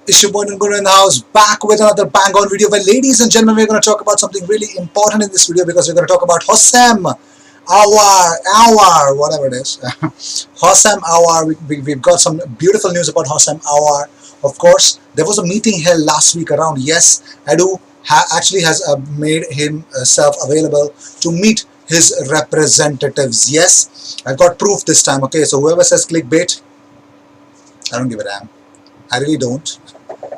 It's your boy Nungunu in the house, back with another bang on video. Well, ladies and gentlemen, we're going to talk about something really important in this video because we're going to talk about Hosam Aouar, whatever it is. Hosam Aouar. We've got some beautiful news about Hosam Aouar. Of course, there was a meeting held last week around. Yes, Edu actually has made himself available to meet his representatives. Yes, I've got proof this time. Okay, so whoever says clickbait, I don't give a damn. I really don't.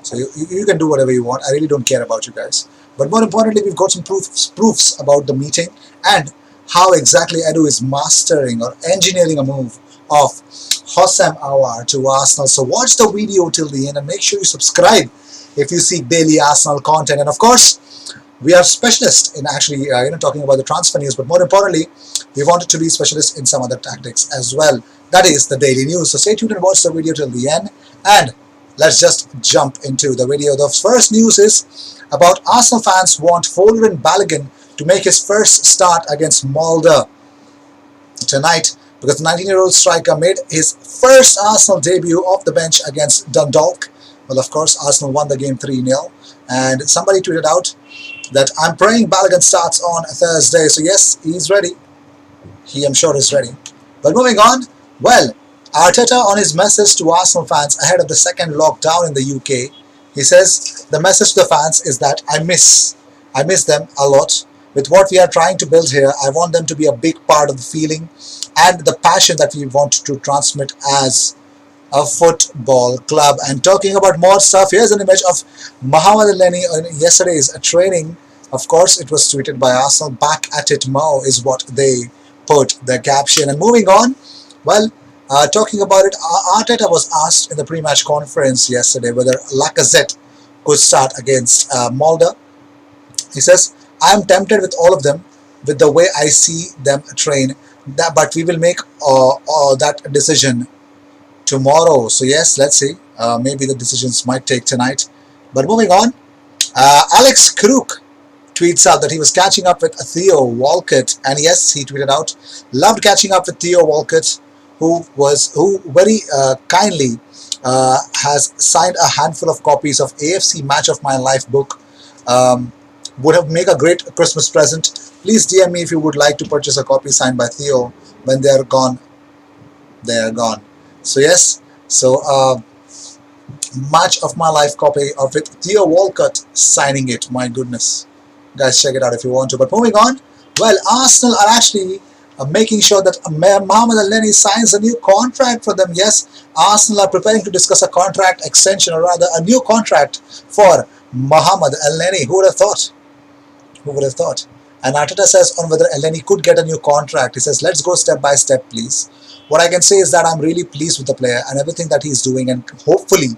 So you can do whatever you want. I really don't care about you guys. But more importantly, we've got some proofs about the meeting and how exactly Edu is mastering or engineering a move of Hosam Aouar to Arsenal. So watch the video till the end and make sure you subscribe if you seek daily Arsenal content. And of course, we are specialists in actually talking about the transfer news. But more importantly, we wanted to be specialists in some other tactics as well. That is the daily news. So stay tuned and watch the video till the end. And let's just jump into the video. The first news is about Arsenal fans want Balogun to make his first start against Molde tonight because the 19-year-old striker made his first Arsenal debut off the bench against Dundalk. Well, of course, Arsenal won the game 3-0. And somebody tweeted out that I'm praying Balogun starts on Thursday. So yes, he's ready. I'm sure is ready. But moving on, well, Arteta on his message to Arsenal fans ahead of the second lockdown in the UK, he says the message to the fans is that I miss them a lot. With what we are trying to build here, I want them to be a big part of the feeling and the passion that we want to transmit as a football club. And talking about more stuff, here's an image of Mohamed Elneny on yesterday's training. Of course, it was tweeted by Arsenal. Back at it, Mo is what they put the caption. And moving on, well, talking about it, Arteta was asked in the pre-match conference yesterday whether Lacazette could start against Molde. He says, I am tempted with all of them with the way I see them train, but we will make that decision tomorrow. So yes, let's see. Maybe the decisions might take tonight. But moving on, Alex Crook tweets out that he was catching up with Theo Walcott, and yes, he tweeted out, loved catching up with Theo Walcott, who very kindly has signed a handful of copies of AFC Match of My Life book. Would have make a great Christmas present. Please DM me if you would like to purchase a copy signed by Theo. When they are gone, they are gone. So yes, so Match of My Life copy of it, Theo Walcott signing it. My goodness, guys, check it out if you want to. But moving on, well, Arsenal are actually making sure that Mohamed Elneny signs a new contract for them. Yes, Arsenal are preparing to discuss a contract extension, or rather a new contract for Mohamed Elneny. Who would have thought? Who would have thought? And Arteta says on whether Elneny could get a new contract. He says, let's go step by step, please. What I can say is that I'm really pleased with the player and everything that he's doing, and hopefully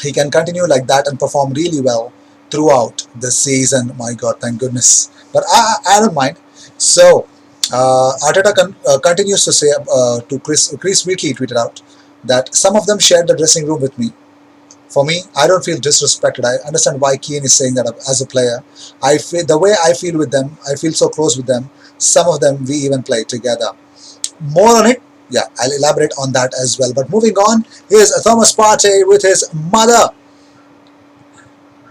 he can continue like that and perform really well throughout the season. My God, thank goodness. But I don't mind. So Arteta continues to say to Chris Wheatley tweeted out that some of them shared the dressing room with me. For me, I don't feel disrespected. I understand why Keane is saying that as a player. I feel the way I feel with them. I feel so close with them. Some of them we even play together. More on it, yeah, I'll elaborate on that as well. But moving on, here's Thomas Partey with his mother.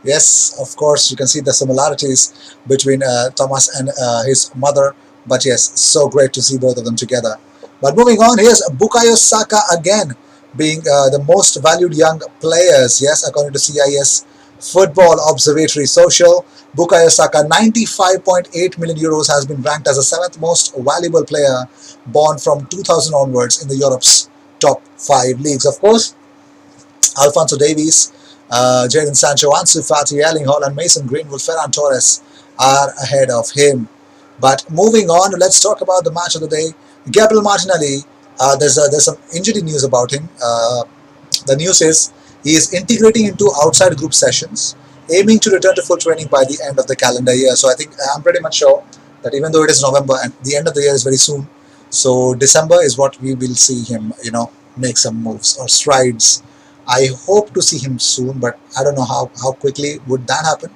Yes, of course, you can see the similarities between Thomas and his mother. But yes, so great to see both of them together. But moving on, here's Bukayo Saka again, being the most valued young players. Yes, according to CIS Football Observatory Social, Bukayo Saka, 95.8 million euros, has been ranked as the 7th most valuable player born from 2000 onwards in the Europe's top 5 leagues. Of course, Alphonso Davies, Jadon Sancho, Ansu Fati, Erling Haaland, Mason Greenwood, Ferran Torres are ahead of him. But moving on, let's talk about the match of the day. Gabriel Martinelli, there's some injury news about him. The news is he is integrating into outside group sessions, aiming to return to full training by the end of the calendar year. So I'm pretty much sure that even though it is November and the end of the year is very soon, so December is what we will see him, make some moves or strides. I hope to see him soon, but I don't know how quickly would that happen.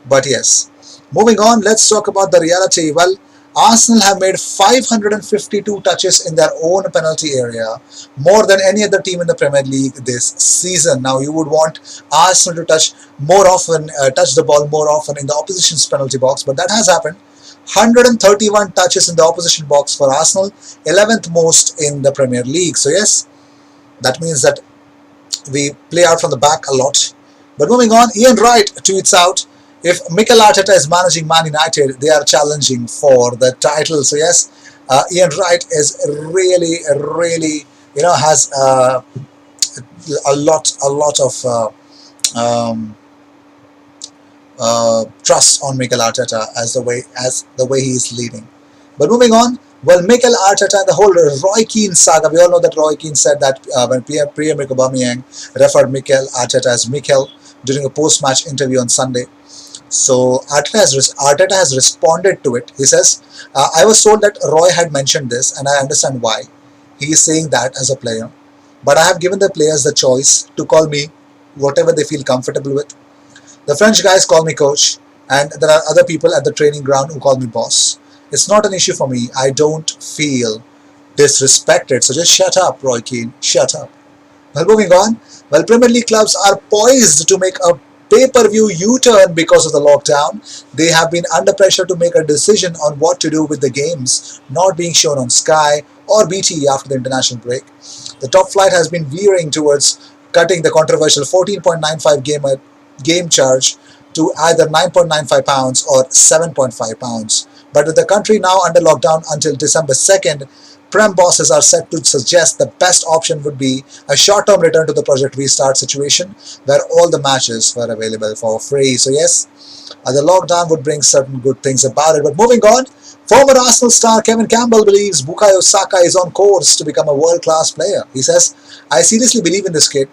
But yes, moving on, let's talk about the reality. Well, Arsenal have made 552 touches in their own penalty area, more than any other team in the Premier League this season. Now, you would want Arsenal to touch the ball more often in the opposition's penalty box, but that has happened. 131 touches in the opposition box for Arsenal, 11th most in the Premier League. So yes, that means that we play out from the back a lot. But moving on, Ian Wright tweets out, if Mikel Arteta is managing Man United, they are challenging for the title. So yes, Ian Wright is really, has a lot of um, trust on Mikel Arteta as the way he is leading. But moving on, well, Mikel Arteta and the whole Roy Keane saga. We all know that Roy Keane said that when Pierre-Emerick Aubameyang referred Mikel Arteta as Mikel during a post-match interview on Sunday. So Arteta has responded to it. He says, "I was told that Roy had mentioned this, and I understand why. He is saying that as a player, but I have given the players the choice to call me whatever they feel comfortable with. The French guys call me coach, and there are other people at the training ground who call me boss. It's not an issue for me. I don't feel disrespected. So just shut up, Roy Keane. Shut up." Well, moving on. Well, Premier League clubs are poised to make a pay-per-view U-turn because of the lockdown. They have been under pressure to make a decision on what to do with the games not being shown on Sky or BT after the international break. The top flight has been veering towards cutting the controversial 14.95 game charge to either £9.95 or £7.5. But with the country now under lockdown until December 2nd, Prem bosses are set to suggest the best option would be a short-term return to the Project Restart situation where all the matches were available for free. So yes, the lockdown would bring certain good things about it. But moving on, former Arsenal star Kevin Campbell believes Bukayo Saka is on course to become a world-class player. He says, "I seriously believe in this kid.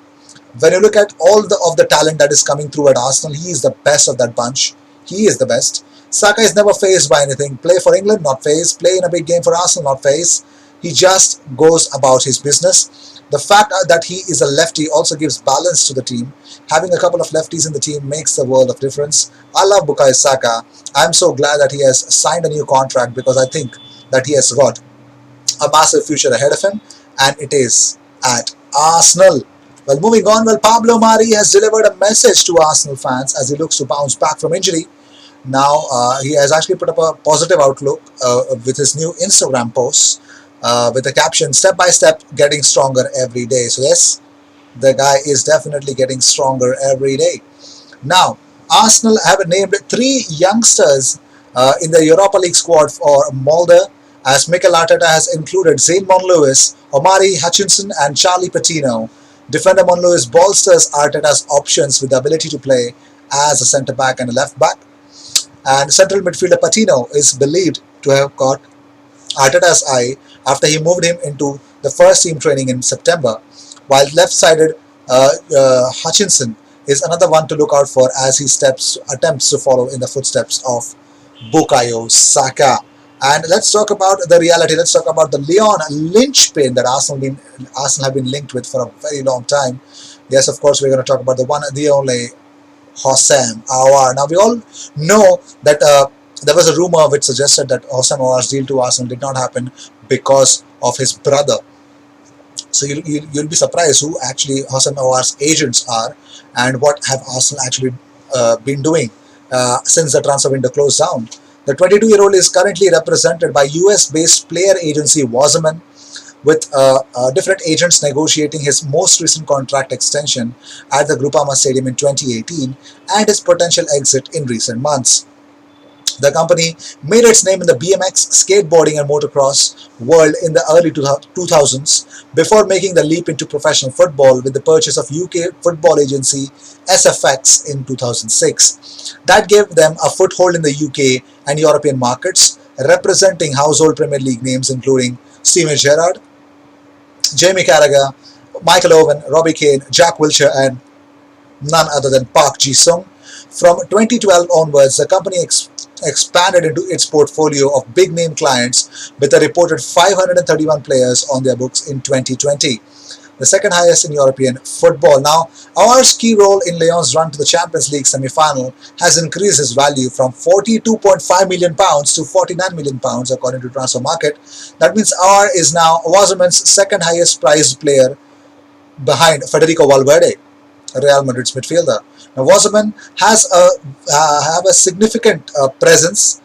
When you look at all of the talent that is coming through at Arsenal, he is the best of that bunch. He is the best. Saka is never phased by anything. Play for England, not phased. Play in a big game for Arsenal, not phased. He just goes about his business. The fact that he is a lefty also gives balance to the team. Having a couple of lefties in the team makes the world of difference. I love Bukayo Saka. I'm so glad that he has signed a new contract because I think that he has got a massive future ahead of him, and it is at Arsenal." Well, moving on, well, Pablo Mari has delivered a message to Arsenal fans as he looks to bounce back from injury. Now, he has actually put up a positive outlook with his new Instagram posts with the caption, "Step by step, getting stronger every day." So yes, the guy is definitely getting stronger every day. Now, Arsenal have named 3 youngsters in the Europa League squad for Molde, as Mikel Arteta has included Zayn Monlewis, Omari Hutchinson and Charlie Patino. Defender Monlewis bolsters Arteta's options with the ability to play as a centre-back and a left-back. And central midfielder Patino is believed to have caught Arteta's eye after he moved him into the first team training in September, while left-sided Hutchinson is another one to look out for as he attempts to follow in the footsteps of Bukayo Saka. And let's talk about the reality. Let's talk about the Leon linchpin that Arsenal have been linked with for a very long time. Yes, of course, we're going to talk about the one, the only Hossein Aouar. Now, we all know that there was a rumor which suggested that Hossein Aouar's deal to Arsenal did not happen because of his brother. So you'll be surprised who actually Hossein Aouar's agents are and what have Arsenal actually been doing since the transfer window closed down. The 22-year-old is currently represented by US-based player agency Wasserman, with different agents negotiating his most recent contract extension at the Groupama Stadium in 2018 and his potential exit in recent months. The company made its name in the BMX, skateboarding and motocross world in the early 2000s before making the leap into professional football with the purchase of UK football agency SFX in 2006. That gave them a foothold in the UK and European markets, representing household Premier League names including Steven Gerrard, Jamie Carragher, Michael Owen, Robbie Keane, Jack Wilshere and none other than Park Ji-sung. From 2012 onwards, the company expanded into its portfolio of big-name clients with a reported 531 players on their books in 2020. the second highest in European football. Now, Aouar's key role in Lyon's run to the Champions League semi-final has increased his value from £42.5 million to £49 million according to Transfer Market. That means Aouar is now Wasserman's second highest priced player behind Federico Valverde, Real Madrid's midfielder. Now, Wasserman has have a significant presence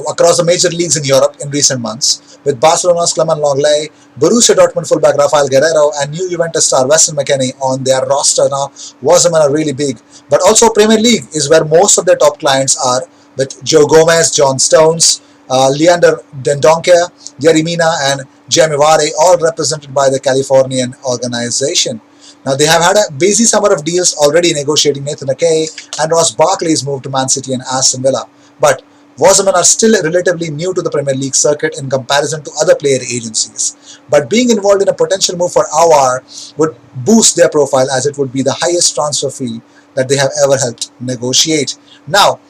across the major leagues in Europe in recent months, with Barcelona's Clement Lenglet, Borussia Dortmund fullback Rafael Guerrero, and new Juventus star Weston McKennie on their roster. Now, Wasserman are really big, but also Premier League is where most of their top clients are, with Joe Gomez, John Stones, Leander Dendoncker, Yerry Mina, and Jamie Vardy, all represented by the Californian organization. Now, they have had a busy summer of deals already negotiating Nathan Ake and Ross Barkley's move to Man City and Aston Villa. But Wasserman are still relatively new to the Premier League circuit in comparison to other player agencies. But being involved in a potential move for Aouar would boost their profile, as it would be the highest transfer fee that they have ever helped negotiate. Now,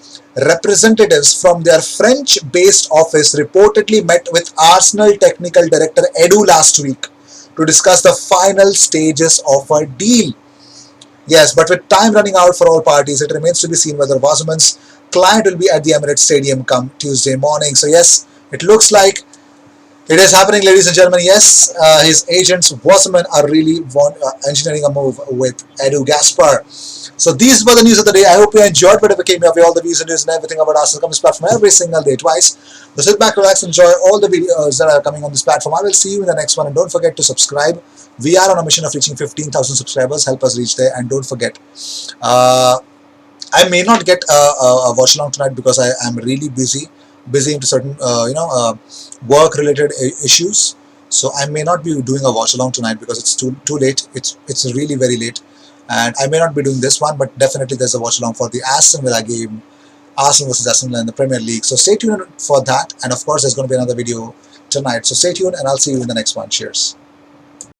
representatives from their French-based office reportedly met with Arsenal technical director Edu last week to discuss the final stages of a deal. Yes, but with time running out for all parties, it remains to be seen whether Wasserman's client will be at the Emirates Stadium come Tuesday morning. So yes, it looks like it is happening, ladies and gentlemen. Yes, his agents, Wasserman, are really engineering a move with Edu Gaspar. So these were the news of the day. I hope you enjoyed whatever came your way, all the views and news and everything about Arsenal comes platform every single day, twice. So sit back, relax, enjoy all the videos that are coming on this platform. I will see you in the next one, and don't forget to subscribe. We are on a mission of reaching 15,000 subscribers. Help us reach there, and don't forget. I may not get a watch along tonight because I am really busy into certain work related issues. So I may not be doing a watch along tonight because it's too late. It's really very late, and I may not be doing this one. But definitely there's a watch along for the Aston Villa game, Arsenal versus Aston Villa in the Premier League. So stay tuned for that, and of course there's going to be another video tonight. So stay tuned, and I'll see you in the next one. Cheers.